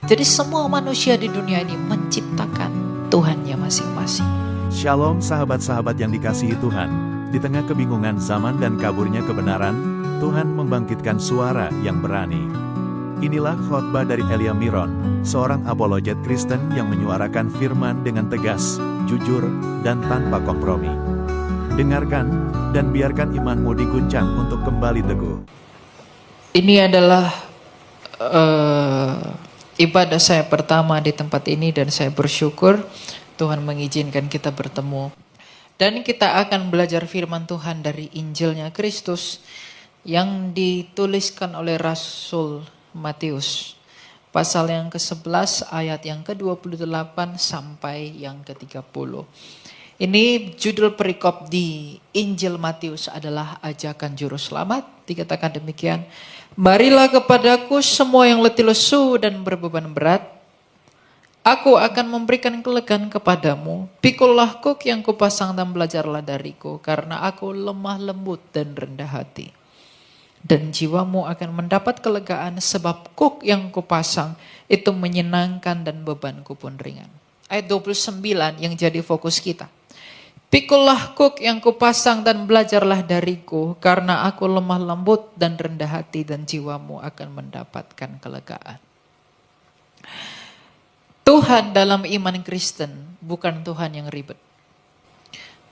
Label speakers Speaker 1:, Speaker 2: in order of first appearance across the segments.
Speaker 1: Jadi semua manusia di dunia ini menciptakan Tuhannya masing-masing.
Speaker 2: Shalom sahabat-sahabat yang dikasihi Tuhan. Di tengah kebingungan zaman dan kaburnya kebenaran, Tuhan membangkitkan suara yang berani. Inilah khotbah dari Elia Miron, seorang apologet Kristen yang menyuarakan firman dengan tegas, jujur, dan tanpa kompromi. Dengarkan, dan biarkan imanmu diguncang untuk kembali teguh.
Speaker 1: Ini adalah ibadah saya pertama di tempat ini dan saya bersyukur Tuhan mengizinkan kita bertemu. Dan kita akan belajar firman Tuhan dari Injilnya Kristus yang dituliskan oleh Rasul Matius. Pasal yang ke-11 ayat yang ke-28 sampai yang ke-30. Ini judul perikop di Injil Matius adalah ajakan juru selamat. Dikatakan demikian, marilah kepadaku semua yang letih lesu dan berbeban berat, aku akan memberikan kelegaan kepadamu. Pikullah kuk yang kupasang dan belajarlah dariku, karena aku lemah lembut dan rendah hati. Dan jiwamu akan mendapat kelegaan, sebab kuk yang kupasang itu menyenangkan dan bebanku pun ringan. Ayat 29 yang jadi fokus kita. Pikullah kuk yang kupasang dan belajarlah dariku, karena aku lemah lembut dan rendah hati, dan jiwamu akan mendapatkan kelegaan. Tuhan dalam iman Kristen bukan Tuhan yang ribet.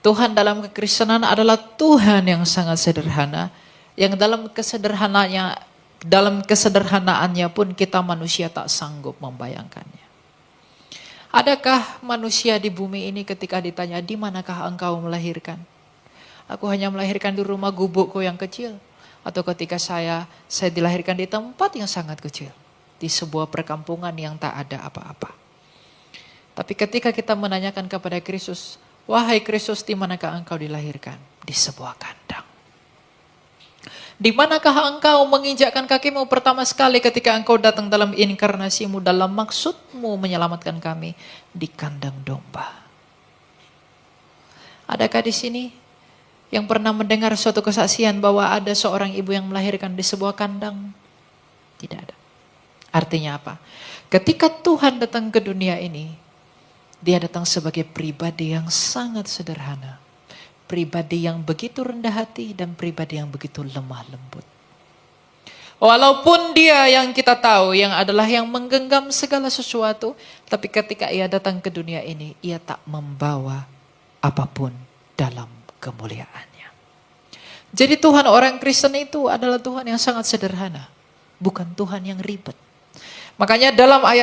Speaker 1: Tuhan dalam kekristenan adalah Tuhan yang sangat sederhana, yang dalam kesederhanaannya pun kita manusia tak sanggup membayangkannya. Adakah manusia di bumi ini ketika ditanya, di manakah engkau melahirkan? Aku hanya melahirkan di rumah gubukku yang kecil. Atau ketika saya dilahirkan di tempat yang sangat kecil. Di sebuah perkampungan yang tak ada apa-apa. Tapi ketika kita menanyakan kepada Kristus, wahai Kristus, di manakah engkau dilahirkan? Di sebuah kandang. Di manakah engkau menginjakkan kakimu pertama sekali ketika engkau datang dalam inkarnasimu, dalam maksudmu menyelamatkan kami? Di kandang domba. Adakah di sini yang pernah mendengar suatu kesaksian bahwa ada seorang ibu yang melahirkan di sebuah kandang? Tidak ada. Artinya apa? Ketika Tuhan datang ke dunia ini, Dia datang sebagai pribadi yang sangat sederhana. Pribadi yang begitu rendah hati dan pribadi yang begitu lemah lembut. Walaupun Dia yang kita tahu yang adalah yang menggenggam segala sesuatu, tapi ketika Ia datang ke dunia ini, Ia tak membawa apapun dalam kemuliaannya. Jadi Tuhan orang Kristen itu adalah Tuhan yang sangat sederhana, bukan Tuhan yang ribet. Makanya dalam ayat